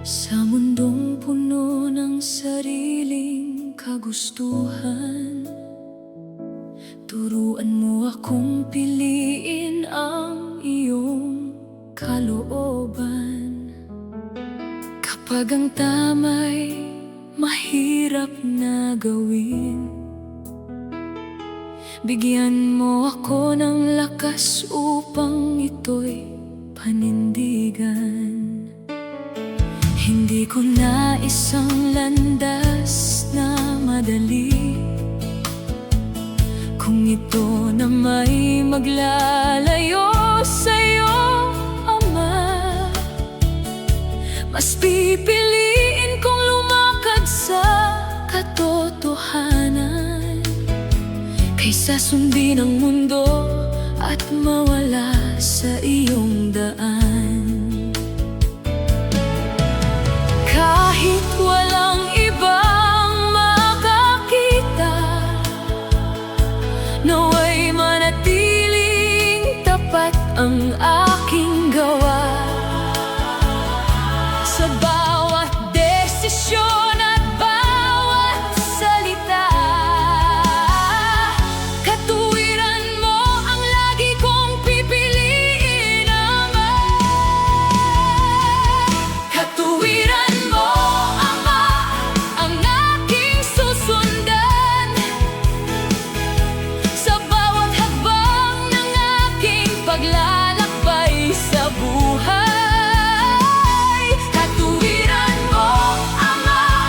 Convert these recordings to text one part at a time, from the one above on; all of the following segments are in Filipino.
Sa mundong puno ng sariling kagustuhan, turuan mo akong piliin ang iyong kalooban. Kapag ang tama'y mahirap na gawin, bigyan mo ako ng lakas upang ito'y panindigan. Hindi ko na isang landas na madali, kung ito na may maglalayo sa'yo, Ama. Mas pipiliin kong lumakad sa katotohanan kaysa sundin ang mundo at mawala sa iyong daan. Kahit walang ibang makakita, nawa'y manatiling tapat ang aking gawa. Sa bawat desisyon at bawat salita, katuwiran mo ang lagi kong pipiliin, Ama. Katuwiran mo, Ama, ang aking susundan sa bawat hakbang ng aking paglalakbay sa buhay. Katuwiran mo, Ama,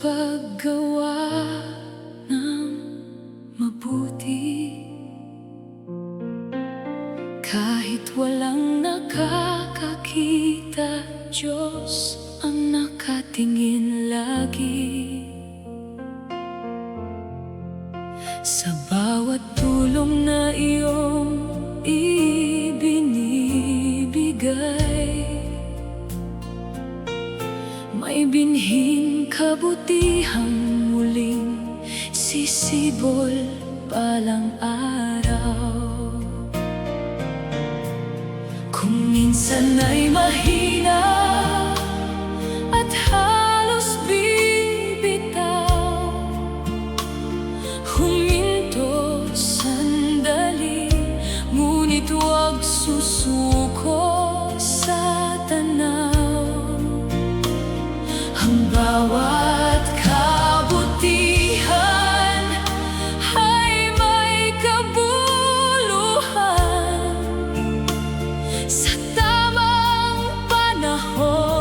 paggawa ng mabuti. Kahit walang nakakakita, Diyos ang nakatingin lagi. Sa bawat tulong na iyong ibinibigay, may binhing kabutihang muling sisibol balang araw. Kung minsan ay mahina at halos bibitaw, huminto sandali, ngunit huwag susuko sa tanaw. Ang bawat kabutihan ay may kabuluhan. Sa tamang panahon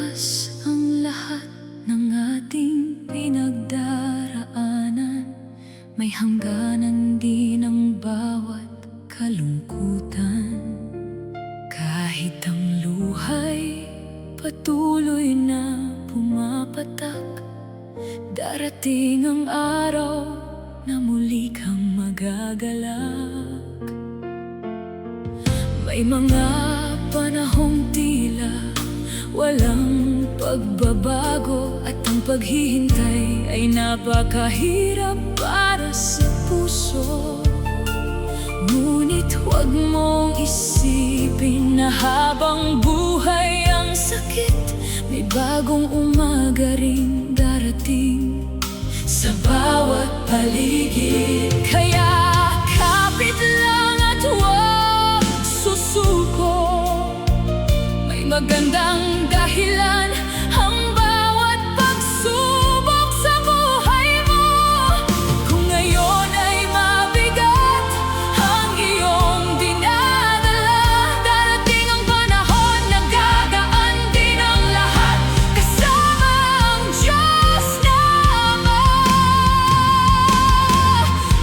wakas ang lahat ng ating pinagdaraanan. May hangganan din ang bawat kalungkutan. Kahit ang luhay patuloy na pumapatak, darating ang araw na muli kang magagalak. May mga panahong tila walang pagbabago, at ang paghihintay ay napakahirap para sa puso. Ngunit huwag mong isipin na habang buhay ang sakit, may bagong umaga ring darating sa bawat paligid. Kaya kapit lang at huwag susuko. May magandang dahilan ang bawat pagsubok sa buhay mo. Kung ngayon ay mabigat ang iyong dinadala, darating ang panahon na gagaan din ang lahat, kasama ang Diyos na Ama.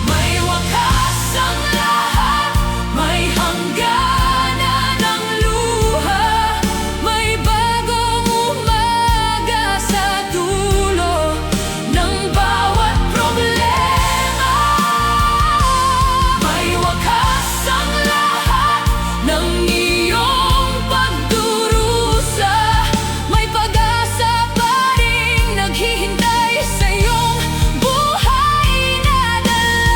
May wakas ang lahat, may hangganan ang luha, may bagong umaga sa dulo ng bawat problema. May wakas ang lahat ng iyong pagdurusa, may pag-asa pa ring naghihintay sa iyong buhay na dala.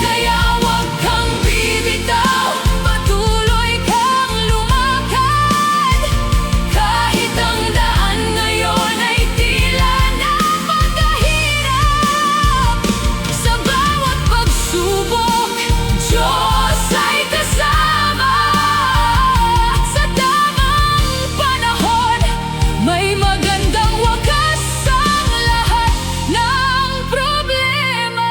Kaya huwag kang bibitaw, patuloy kang lumakad. Kahit ang daan ngayon ay tila napakahirap, sa bawat pagsubok, Diyos ay kasama. Sa tamang panahon, may magandang wakas ang lahat ng problema.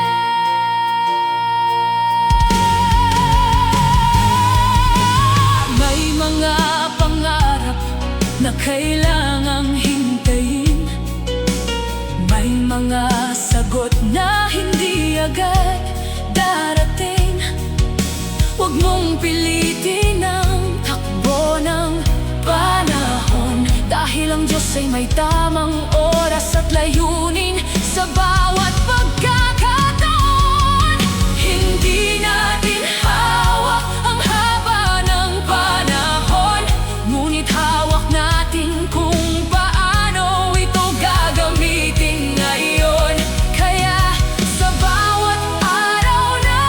May mga pangarap na kailangang hintayin, may mga sagot na hindi agad darating. Huwag mong pilitin ang takbo ng panahon, dahil ang Diyos ay may tamang oras at layunin sa bawat pagkakataon. Hindi natin hawak ang haba ng panahon, ngunit hawak natin kung paano ito gagamitin ngayon. Kaya sa bawat araw na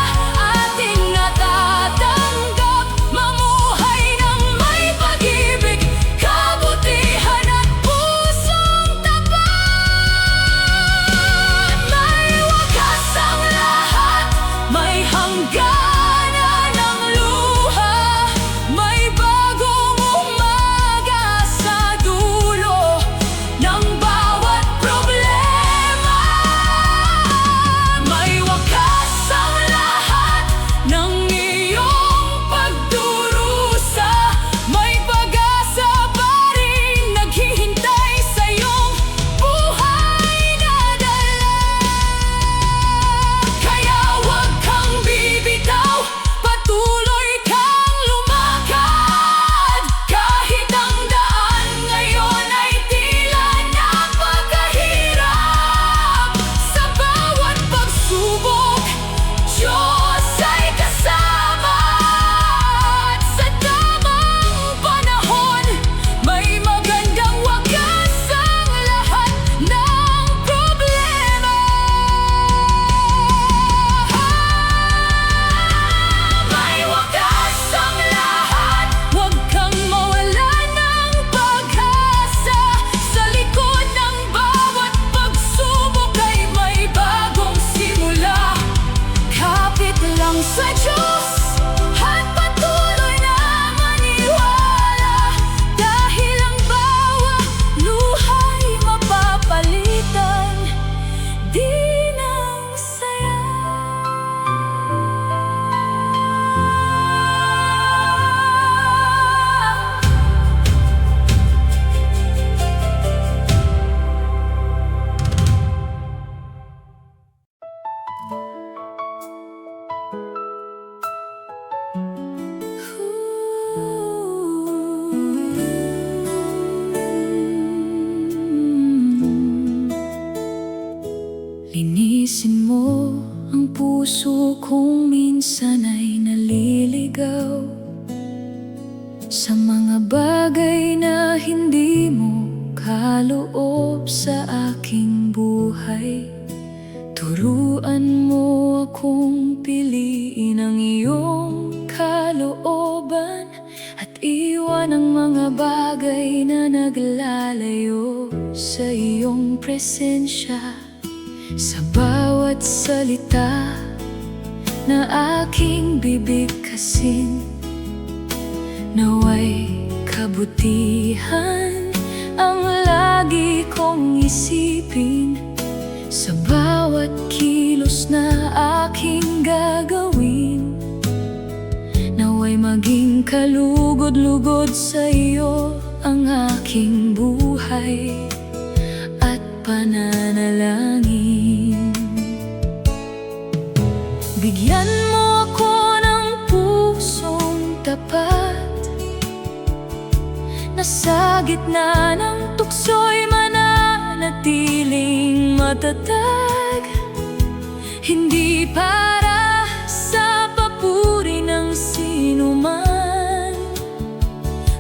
ating natatanggap, mamuhay ng may pag-ibig, kabutihan at pusong tapat. May puso kong minsan ay naliligaw sa mga bagay na hindi mo kaloob sa aking buhay. Turuan mo akong piliin ang iyong kalooban at iwan ang mga bagay na naglalayo sa iyong presensya. Sa bawat salita na aking bibigkasin, naway kabutihan ang lagi kong isipin. Sa bawat kilos na aking gagawin, naway maging kalugod-lugod sa iyo ang aking buhay at pananalangin. Bigyan mo ako ng pusong tapat na sa gitna ng tukso'y mananatiling matatag. Hindi para sa papuri ng sinuman,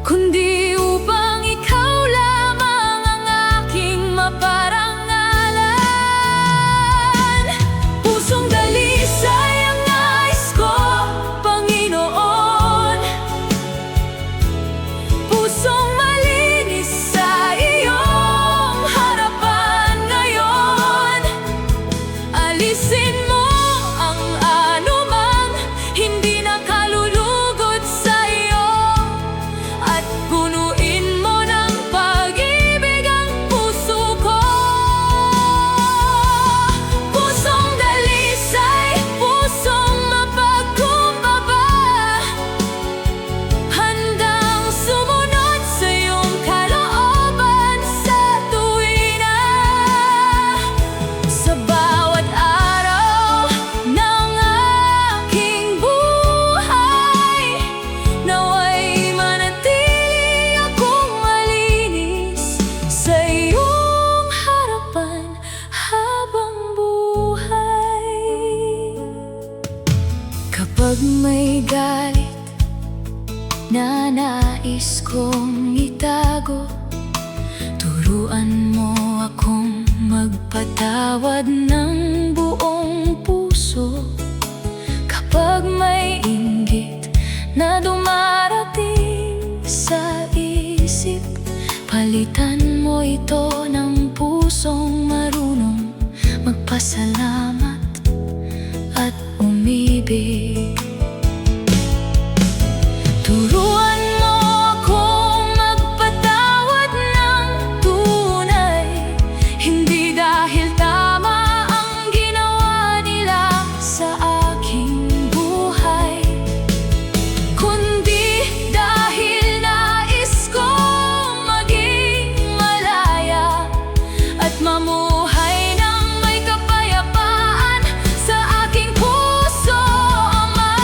kundi upang ikaw lamang ang aking maparangalan. Pusong dalisay ang nais ko, Panginoon. Pusong malinis sa iyong harapan ngayon. Alisin mo ang anumang hindi nakalulugod sa iyo at punuin mo ng pag-ibig ang puso ko. Pusong dalisay, pusong mapagkumbaba, handang sumunod sa iyong kalooban sa tuwina. Sa bawat araw ng aking buhay, naway manatili akong malinis sa iyong harapan habang buhay. Kapag may galit na nais kong itago, turuan mo akong magpatawad ng buong puso. Kapag may inggit na dumarating sa isip, palitan mo ito ng pusong marunong magpasalamat at umibig. Turuan mo akong magpatawad ng tunay, hindi dahil tama ang ginawa nila sa aking buhay, kundi dahil nais kong maging malaya at mamuhay ng may kapayapaan sa aking puso, Ama.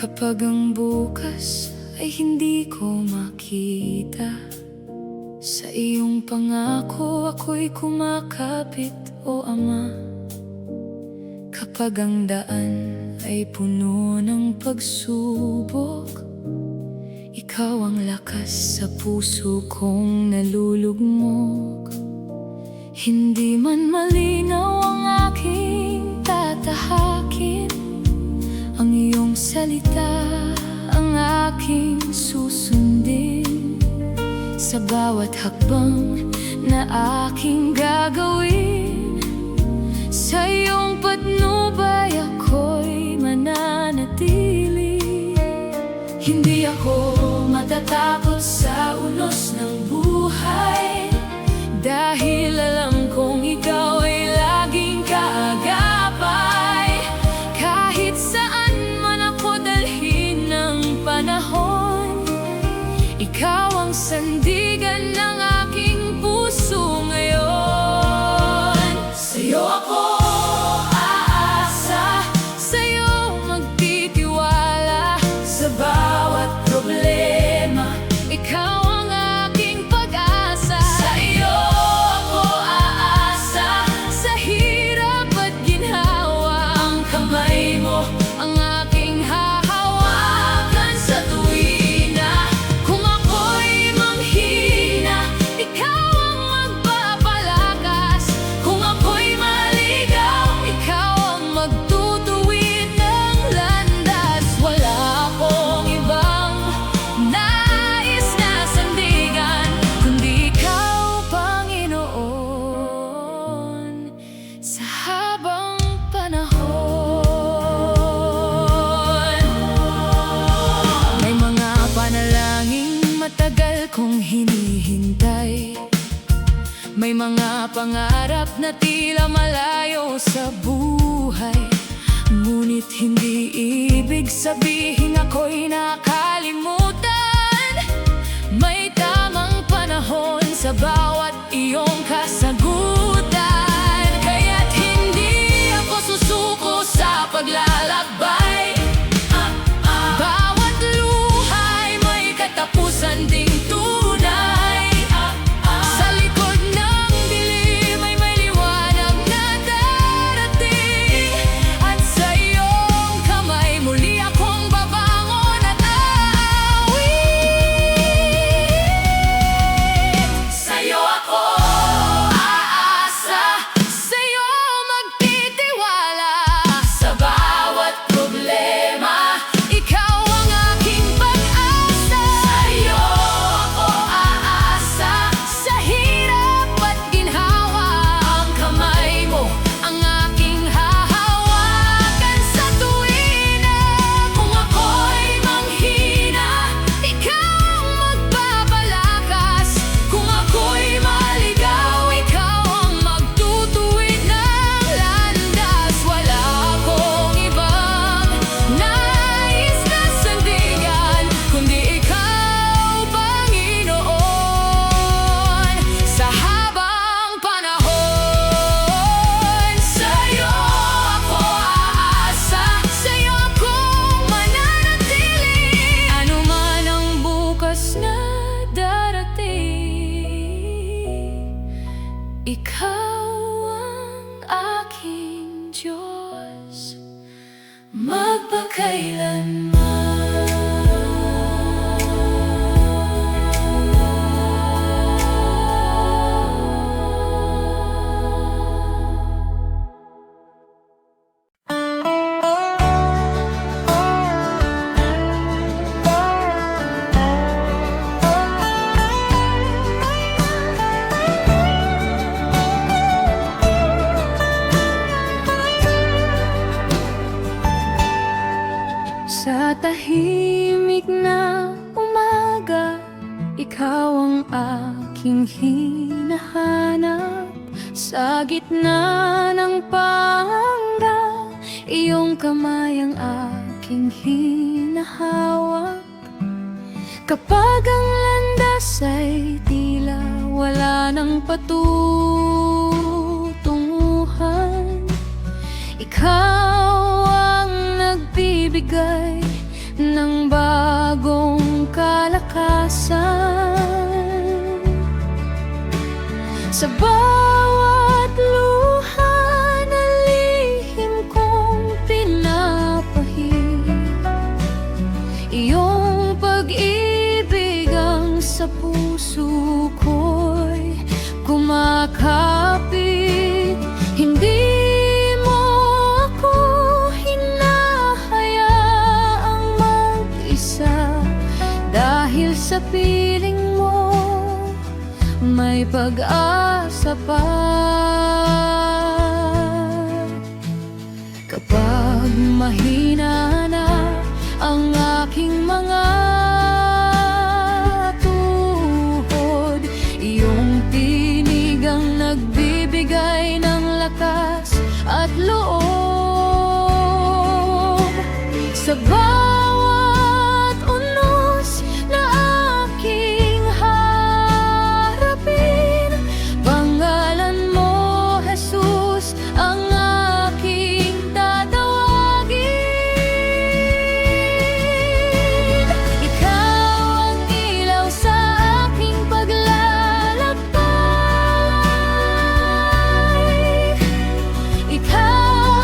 Kapag ang bukas ay hindi ko makita, sa iyong pangako ako'y kumakapit, o Ama. Kapag ang daan ay puno ng pagsubok, ikaw ang lakas sa puso kong nalulugmok. Hindi man malinaw ang aking tatahakin, ang iyong salita ang aking susundin. Sa bawat hakbang na aking gagawin, sa iyong patnubay ako'y mananatili. Hindi ako matatakot sa unos ng buhay, dahil alam kong ikaw ay laging kaagapay. Kahit saan man ako dalhin ng panahon, ikaw ang sandigan ng aking puso ngayon. Sa'yo ako aasa, sa'yo magtitiwala. Sa bawat problema, ikaw ang aking pag-asa. Sa iyo ako aasa, sa hirap at ginhawa. Ang kamay mo ang aking hahawakan sa tuwina. Kung ako'y manghina, ikaw ang magpapalakas. Kung ako'y maligaw, ikaw ang magtutuwid ng landas. Wala akong ibang nais na sandigan, kundi ikaw, Panginoon, sa habang panahon. May mga panalangin matagal kong hinihintay, may mga pangarap na tila malayo sa buhay. Ngunit hindi ibig sabihin ako'y nakalimutan. May tamang panahon sa bawat iyong kasagutan. Kaya't hindi ako susuko sa paglalakbay. Bawat luhay may katapusan ding tunay. Sa likod ng dilim ay may liwanag na darating. At sa iyong kamay muli akong babangon at aawit. Sa'yo ako aasa, sa'yo magtitiwala. Sa bawat problema, ikaw ang aking pag-asa. Sa'yo ako aasa, sa hirap at ginhawa. Ang kamay mo ang aking hahawakan sa tuwina. Kung ako'y manghina, ikaw ang magpapalakas. Kung ako'y maligaw, ikaw ang magtutuwid ng landas. Wala akong ibang nais na sandigan, kundi ikaw, Panginoon, sa habang panahon. Sa'yo ako aasa, sa'yo ako mananatili. Ano man ang bukas na darating, ikaw ang aking Diyos Sa tahimik na umaga, ikaw ang aking hinahanap. Sa gitna ng pangamba, iyong kamay ang aking hinahawak. Kapag ang landas ay tila wala ng patutunguhan, ikaw ang nagbibigay Sa bawat luha na lihim kong pinapahid, iyong pag-ibig ang sa puso ko'y kumakapit. Hindi mo ako hinahayaang mag-isa, dahil sa piling mo may pag-asa pa. Kapag mahina na ang aking mga tuhod, iyong tinig ang nagbibigay ng lakas at loob. Sa bawat unos na aking harapin, pangalan mo, Jesus, ang aking tatawagin. Ikaw ang ilaw sa aking paglalakbay, ikaw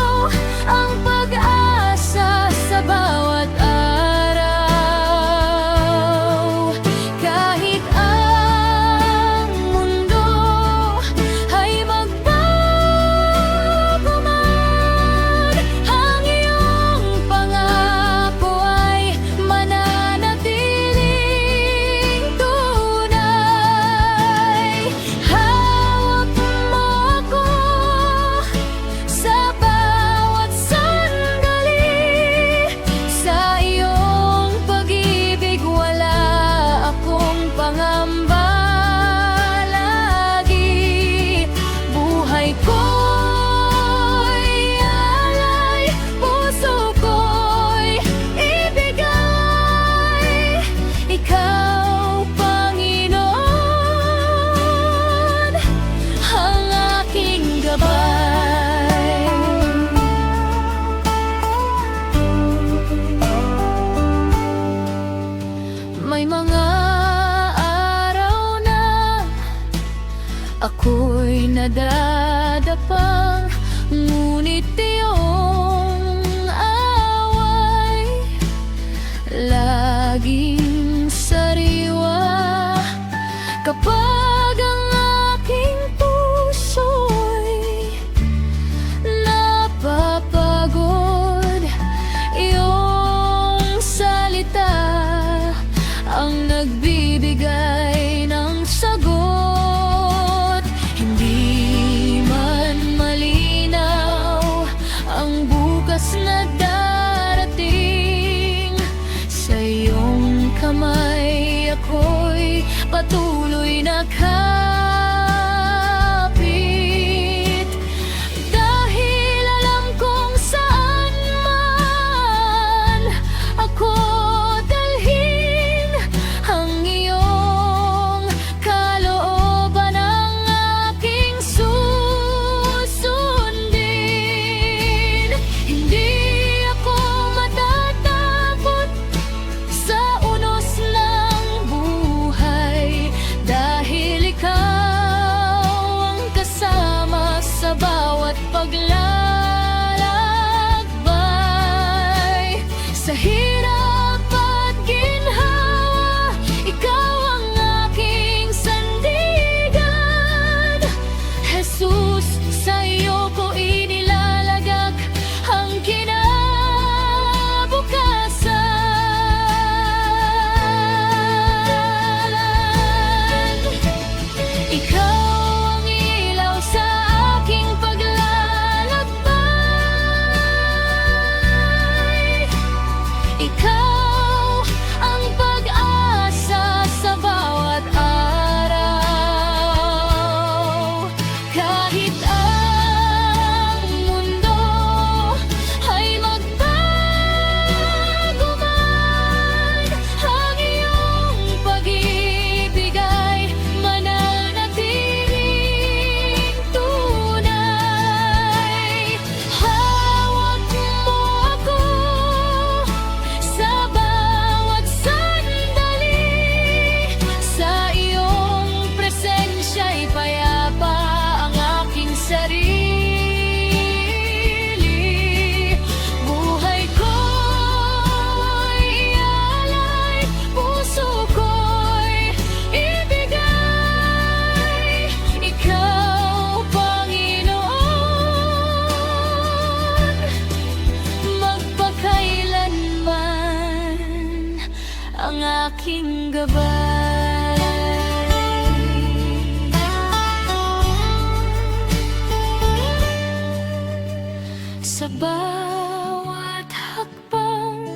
Sa bawat hakbang,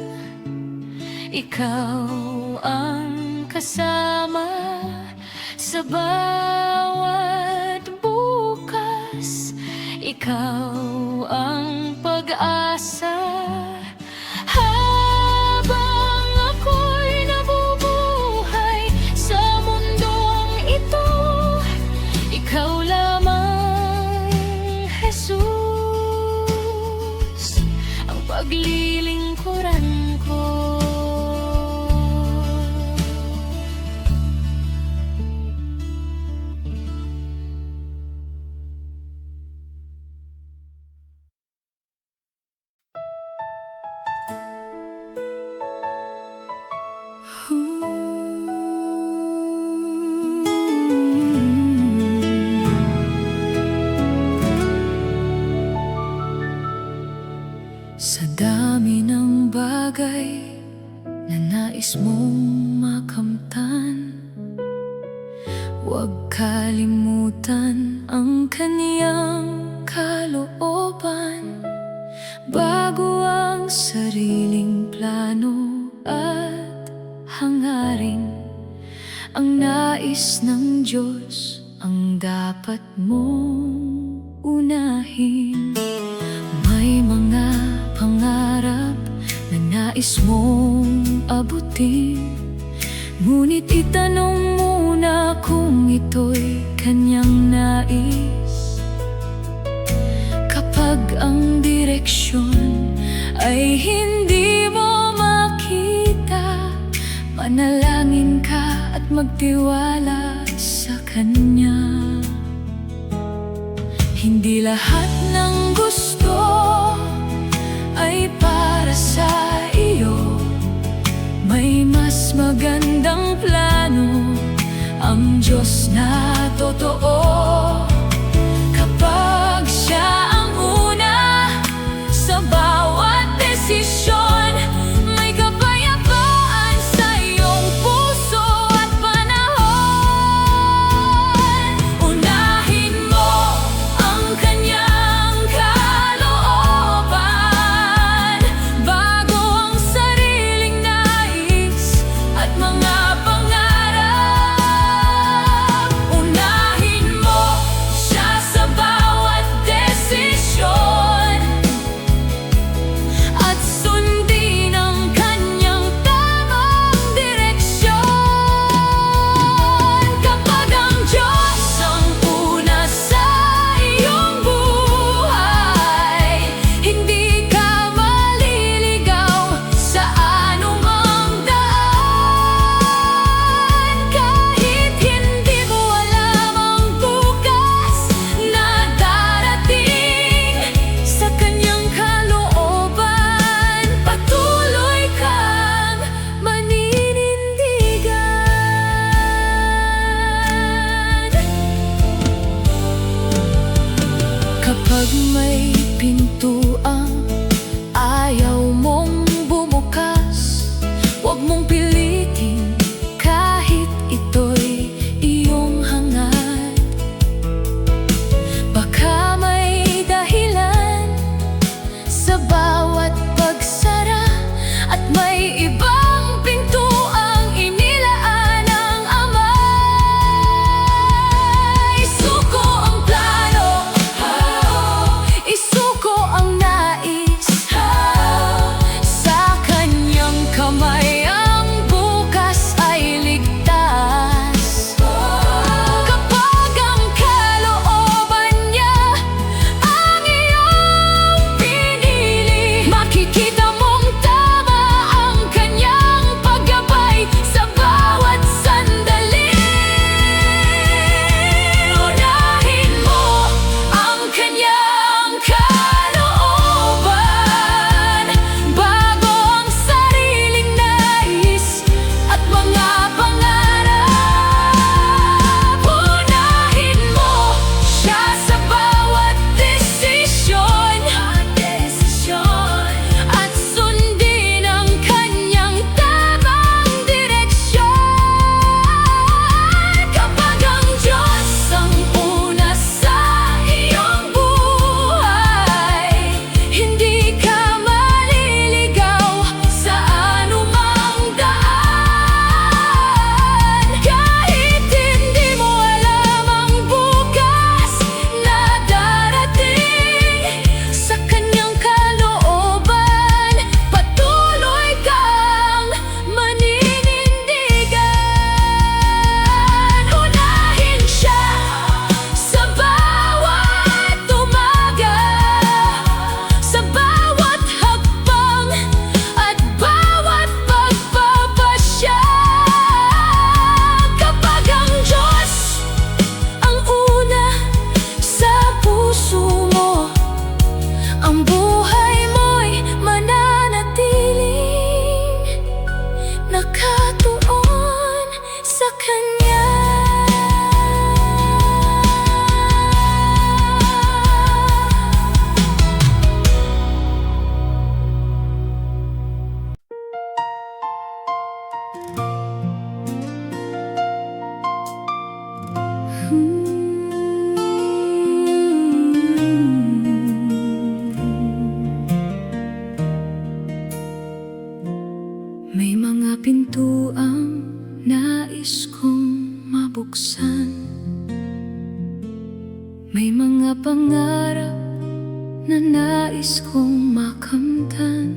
ikaw ang kasama. Sa bawat bukas, ikaw ang pag-asa. Habang ako'y nabubuhay sa mundong ito, ikaw lamang, Jesus, ang paglilingkuran ko. Sa dami ng bagay na nais mong makamtan, huwag kalimutan ang kaniyang kalooban. Bago ang sariling plano at hangarin, ang nais ng Diyos ang dapat mong unahin. May mga pangarap na nais mong abutin, ngunit itanong muna kung ito'y kanyang nais. Kapag ang direksyon ay hindi mo makita, manalangin ka at magtiwala sa Kanya. Hindi lahat ng gusto ay para sa iyo. May mas magandang plano ang Diyos na totoo. Kapag Siya ang una sa bawat desisyon, may kapayapaan sa iyong puso at panahon. Unahin mo ang Kanyang kalooban bago ang sariling nais at mga pangarap. Unahin mo Siya sa bawat desisyon at sundin ang Kanyang tamang direksyon. Kapag ang Diyos ang una sa iyong buhay, hindi ka maliligaw sa anumang daan. Kahit hindi mo alam ang bukas na darating, sa Kanyang kalooban patuloy kang maninindigan. Kapag may pintuang ayaw mong bumukas, huwag mong pilitin kahit ito'y iyong hangad. Baka may dahilan sa bawat pagsara, at may ibang pintuang inilaan ng Ama. Isuko ang plano, isuko ang nais pangarap na nais kong makamtan.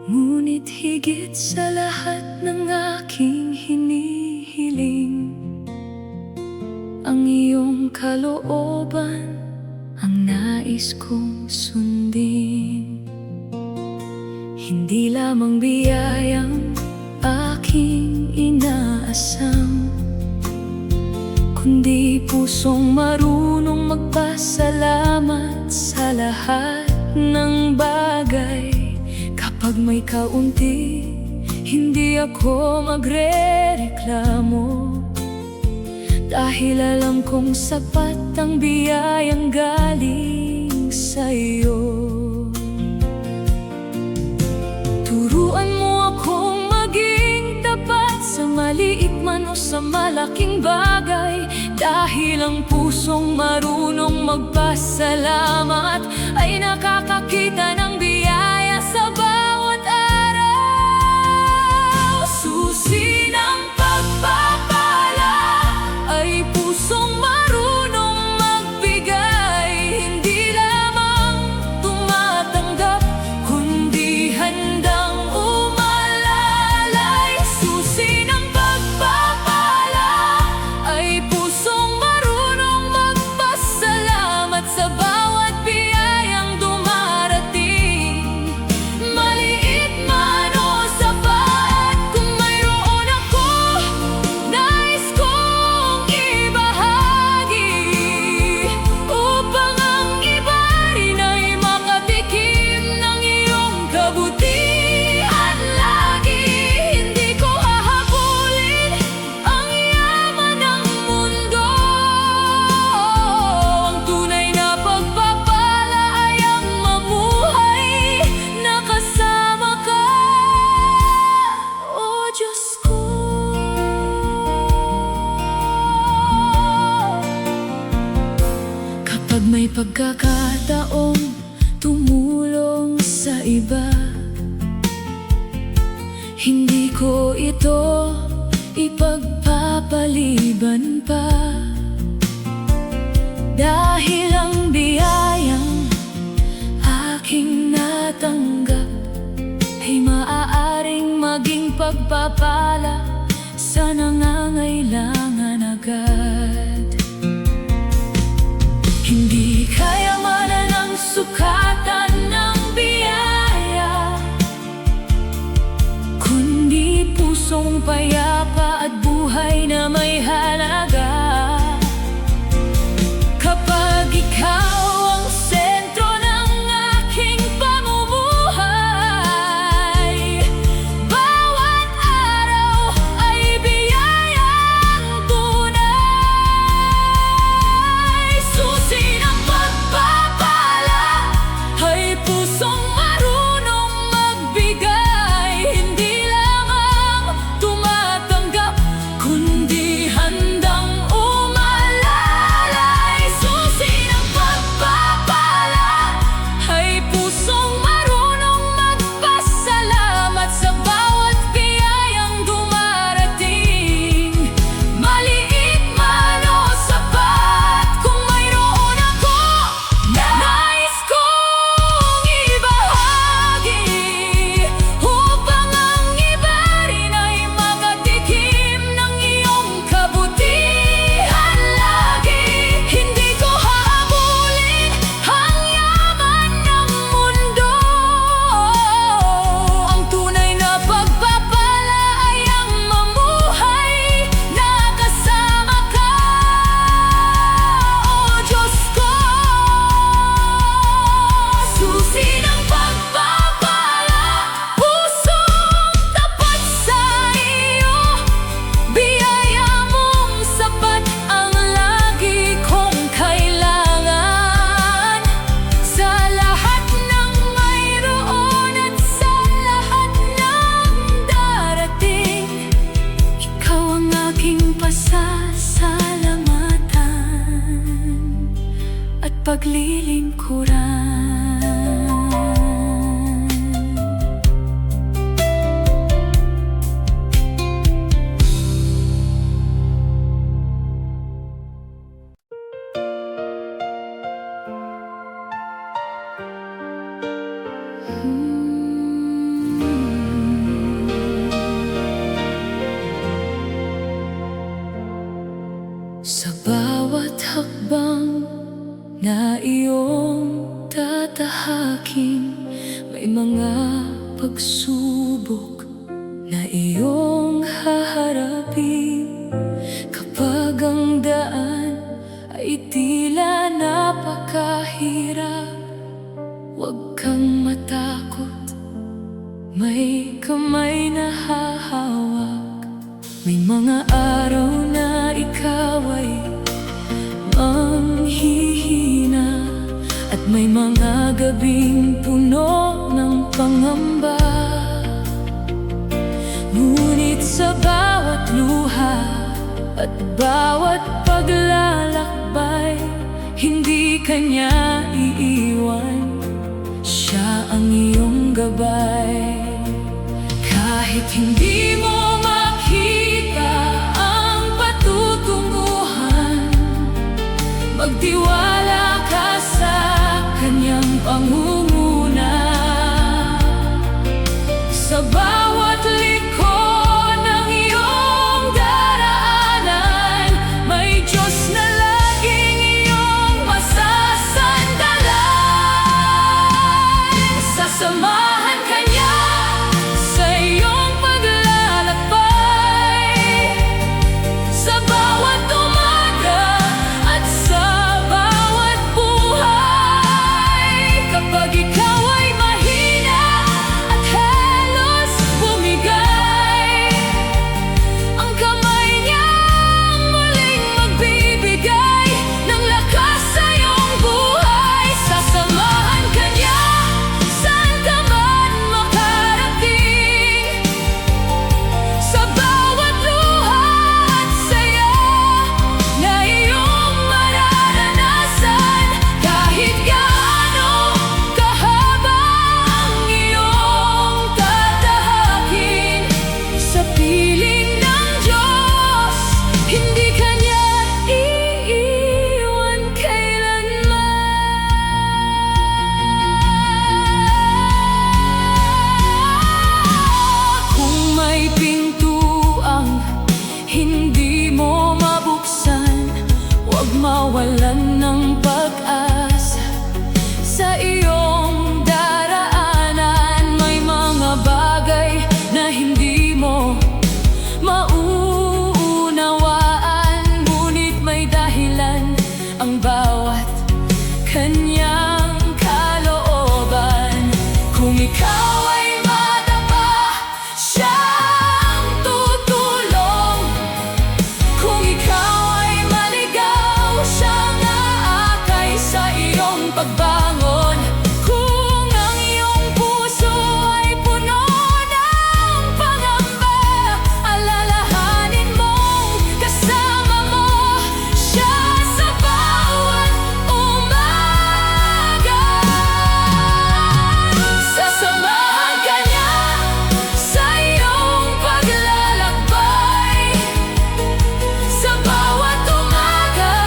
Ngunit higit sa lahat ng aking hinihiling, ang iyong kalooban ang nais kong sundin. Hindi lamang biyayang aking inaasam, kundi pusong marunong magpasalamat sa lahat ng bagay. Kapag may kaunti, hindi ako magrereklamo, dahil alam kong sapat ang biyayang galing sa iyo. Turuan mo akong maging tapat sa maliit man o sa malaking bagay, dahil ang pusong marunong magpasalamat ay nakakakita ng biyaya sa bawat araw. Susi ng pagpapala ay pusong marunong magbigay, hindi lamang tumatanggap, kundi handang umalalay. Susi ng pagpapala ay pusong marunong magpasalamat sa bawat biyayang dumarating. Maliit man o sapat, kung mayroon ako, nais kong ibahagi, upang ang iba rin ay makatikim ng iyong kabutihan lagi. Hindi ko hahabulin ang yaman ng mundo, ang tunay na pagpapala ay ang mamuhay na kasama ka, o Diyos ko. Kapag may pagkakataong tumulong sa iba, hindi ko ito ipagpapaliban pa, dahil ang biyayang aking natanggap ay maaaring maging pagpapala sa nangangailangan agad. Hindi kayamanan ang sukatan ng biyaya, kundi pusong payapa at buhay na may halaga. Kapag ikaw ang sentro ng aking pamumuhay, bawat araw ay biyayang tunay. Susi ng pagpapala ay pusong marunong magbigay, hindi lamang tumatanggap, kundi handang umalalay. Susi ng pagpapala ay pusong marunong magpasalamat sa bawat biyayang dumarating. Maliit man o sapat, kung mayroon ako, nais kong ibahagi, upang ang iba rin ay makatikim ng iyong kabutihan lagi. Hindi ko hahabulin ang yaman ng mundo, ang tunay na pagpapala ay ang mamuhay na kasama ka, o Diyos ko. Susi ng pagpapala, pusong tapat sa iyo, biyaya mong sapat ang lagi kong kailangan. Sa lahat ng mayroon at sa lahat ng darating, ikaw ang aking pasasalamatan at paglilingkuran. Sa bawat hakbang na iyong tatahakin, may mga pagsubok na iyong haharapin. Kapag ang daan ay tila napakahirap, huwag kang matakot, may kamay na hahawak. May mga araw na ikaw ay manghihina, at may mga gabing puno ng pangamba. Ngunit sa bawat luha at bawat paglalakbay, hindi ka niya iiwan, siya ang iyong gabay. Kahit hindi mo makita ang patutunguhan, magtiwala ka sa kanyang pangunguna. Sa bawat liko ng iyong daraanan, may Diyos na laging iyong masasandalan. Sasamahan ka niya sa iyong paglalakbay, sa bawat umaga at sa bawat buhay. Kapag ikaw ay mahina at halos bumigay, ang kamay niya ang muling magbibigay ng lakas sa iyong buhay. Sasamahan ka niya saan ka man makarating, sa bawat luha at saya na iyong mararanasan. Kahit gaano kahaba ang iyong tatahakin, sa piling ng Diyos, hindi ka niya iiwan kailanman. Kung may pintuang hindi mo mabuksan, huwag mawalan ng pag-asa. Sa iyong daraanan, may mga bagay na hindi mo mauunawaan, ngunit may dahilan ang bawat kanyang kalooban. Kung ikaw ay madapa, siyang tutulong. Kung ikaw ay maligaw, siyang aakay sa iyong pagbangon. Kung ang iyong puso ay puno ng pangamba, alalahanin mong kasama mo siya sa bawat umaga. Sasamahan ka niya sa iyong paglalakbay, sa bawat umaga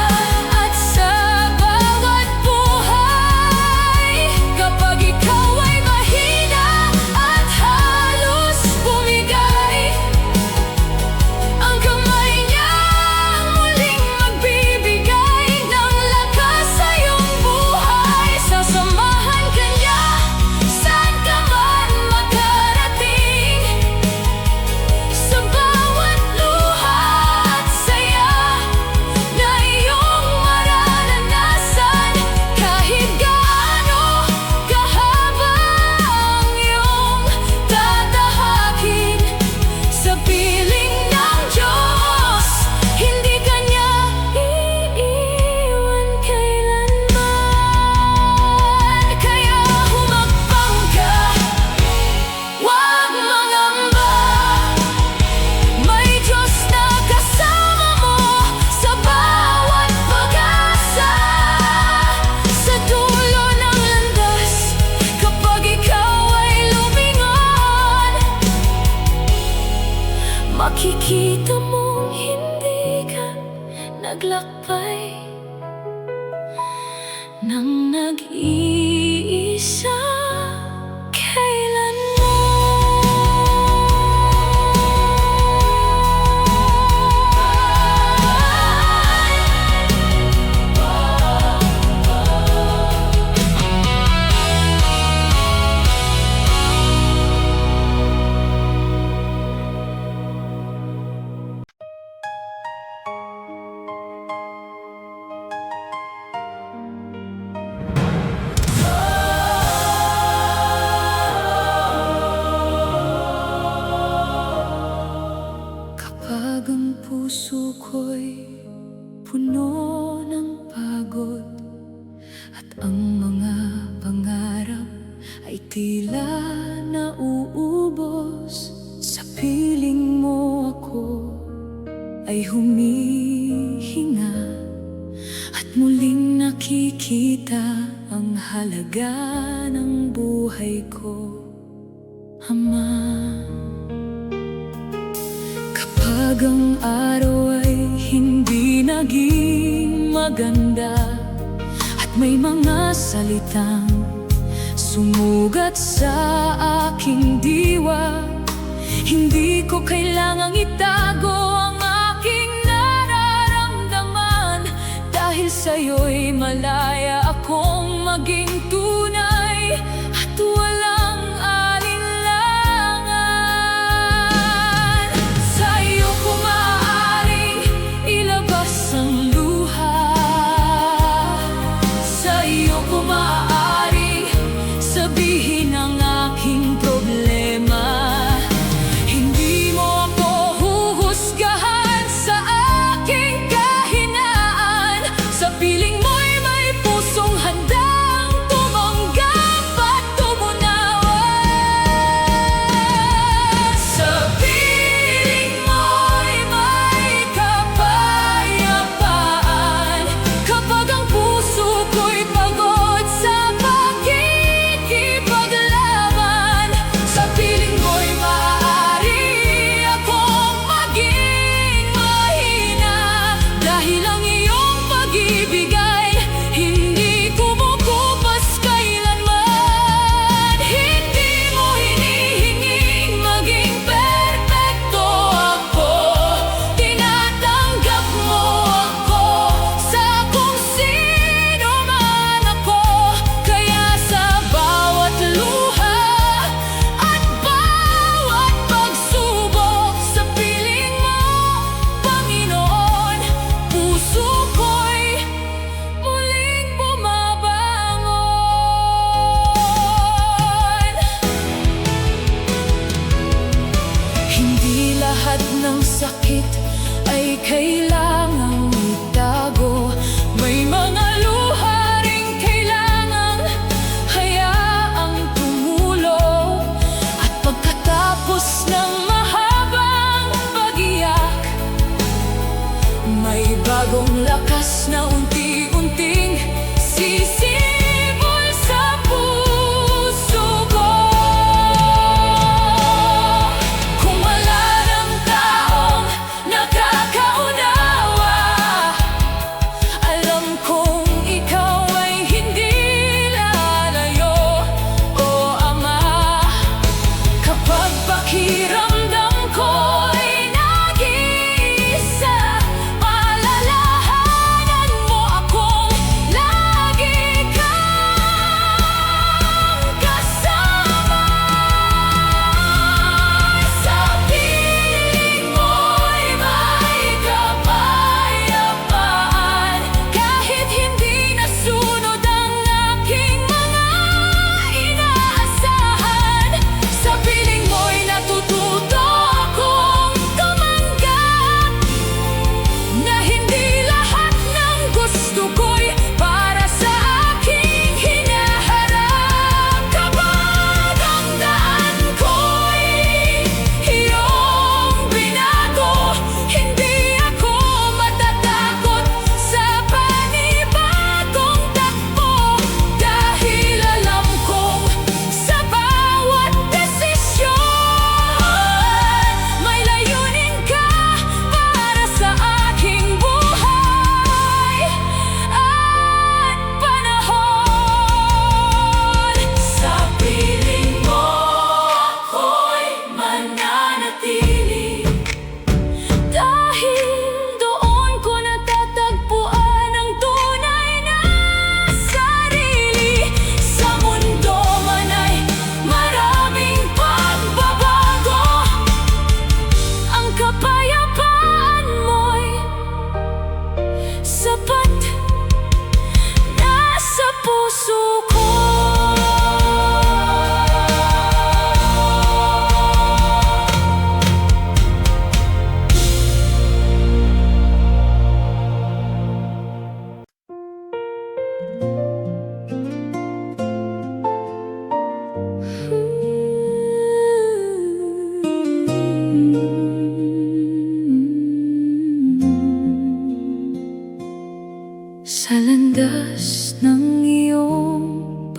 at sa bawat buhay. Kapag ikaw ay mahina at halos bumigay, ang kamay niya ang muling magbibigay ng lakas sa iyong buhay. Sasamahan ka niya saan ka man makarating, sa bawat luha at saya na iyong mararanasan. Kahit gaano kahaba ang iyong tatahakin, sa piling ng Diyos, hindi ka niya iiwan kailanman. Kaya humakbang ka, huwag mangamba, may Diyos na kasama mo sa bawat pag-asa. Sa dulo ng landas, kapag ikaw ay lumingon, makikita mong hindi ka naglakbay ng nag-iisa. tila nauubos. Sa piling mo ako ay humihinga, at muling nakikita ang halaga ng buhay ko, Ama. Kapag ang araw ay hindi naging maganda, at may mga salitang sumugat sa aking diwa, hindi ko kailangang itago ang aking nararamdaman, dahil sa'yo'y malaya akong maging tunay at walang alinlangan. Sa'yo ko maaaring ilabas ang luha, sa'yo ko maaaring sabihin ang aking problema. Hindi mo ako huhusgahan sa aking kahinaan. Sa piling mo'y may pusong handang tumanggap at tumunawa. Sa piling mo'y may kapayapaan, kapag ang puso ko'y pagod sa pakikipaglaban. Sa piling mo'y maaari akong maging mahina, dahil ang iyong pag-ibig ay hindi kumukupas kailanman. Hindi mo hinihinging maging perpekto ako, tinatanggap mo ako sa kung sino man ako. Kaya sa bawat luha at bawat pagsubok, sa piling mo, Panginoon, puso ko'y muling bumabangon. Hindi lahat ng sakit ay kailangang itago. May mga luha ring kailangang hayaang tumulo, at pagkatapos ng mahabang pag-iyak, may bagong lakas na unti-unting sisibol sa puso ko. Kung wala ng taong nakakaunawa,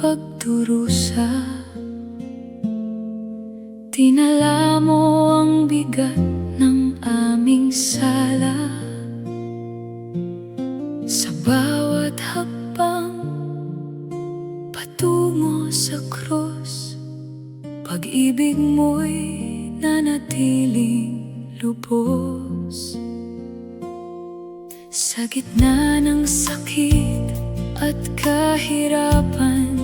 pagdurusa. Dinala mo ang bigat ng aming sala. Sa bawat hakbang patungo sa krus, pag-ibig mo'y nanatiling lubos. Sa gitna ng sakit at kahirapan,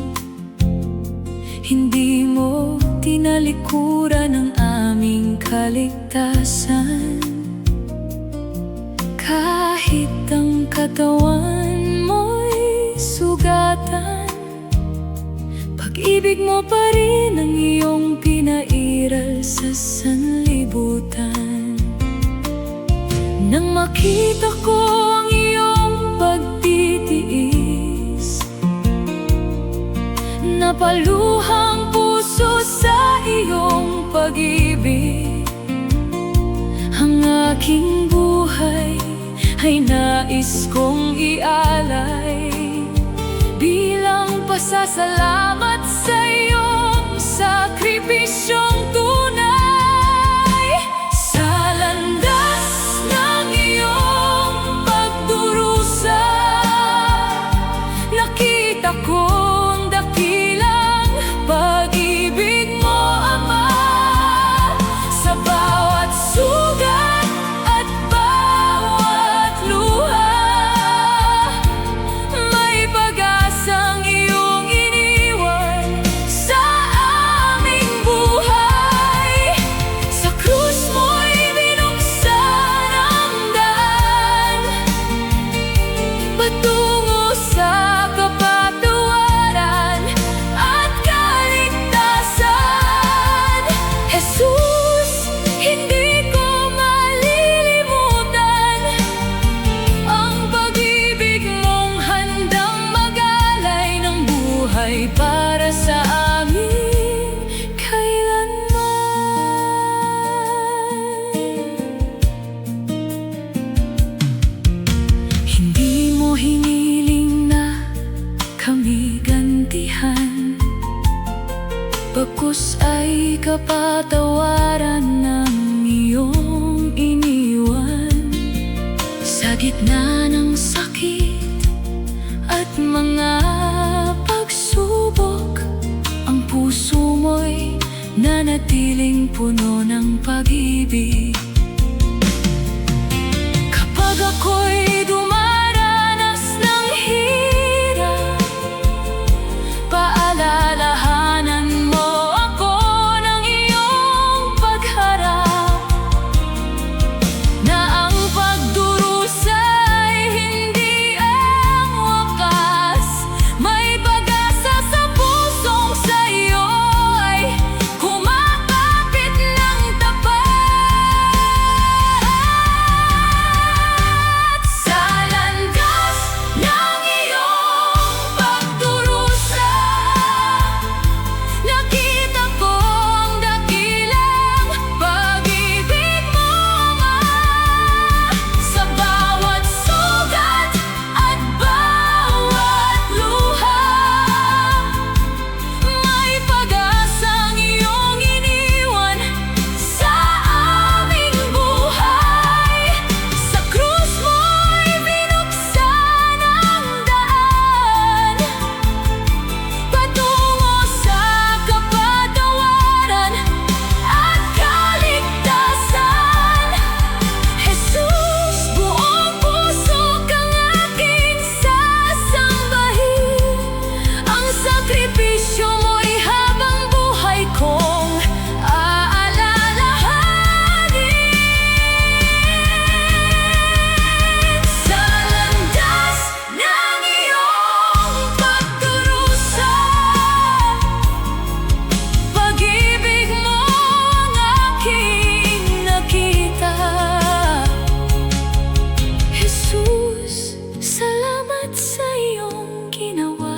hindi mo tinalikuran ang aming kaligtasan. Kahit ang katawan mo'y sugatan, pag-ibig mo pa rin ang iyong pinairal sa sanlibutan. Nang makita ko ang iyong pagtitiis, napaluhang puso sa iyong pag-ibig. Ang aking buhay ay nais kong ialay bilang pasasalamat sa iyong sakripisyong tunay. Sa landas ng iyong pagdurusa, nakita kong dakilang pag-ibig mo, Ama. Sa bawat sugat at bawat luha, may pag-asang iyong iniwan sa aming buhay. Sa krus mo'y binuksan ang daan patungo sa kapatawaran at kaligtasan. Jesus, hindi ko malilimutan ang pag-ibig mong handang mag-alay ng buhay para sa amin kailanman. Hindi mo hiniling na kami gantihan, bagkus ay kapatawaran ng iyong iniwan. Sa gitna ng sakit at mga pagsubok, ang puso mo'y nanatiling puno ng pag-ibig. Kapag ako'y dumaranas ng hirap, paalalahanan mo ako ng iyong pagharap, na ang pagdurusa ay hindi ang wakas. May pag-asa sa pusong sa iyo ay kumakapit ng tapat. Sa landas ng iyong pagdurusa, nakita ko ang dakilang pag-ibig mo, Ama. Sa bawat sugat at bawat luha, may pag-asang iyong iniwan sa aming buhay. Sa krus mo'y binuksan ang daan patungo sa kapatawaran at kaligtasan. Jesus, buong puso kang aking sasambahin. Ang sakripisyo mo'y habang buhay kong aalalahanin. Sa landas ng iyong pagdurusa, pag-ibig mo ang aking nakita. Jesus, salamat sa iyong ginawa.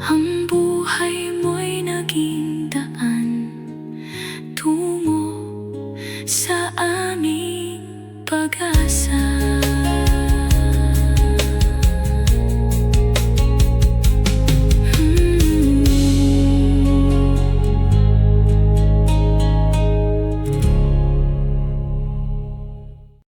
Ang buhay mo'y naging daan tungo sa aming pag-asa.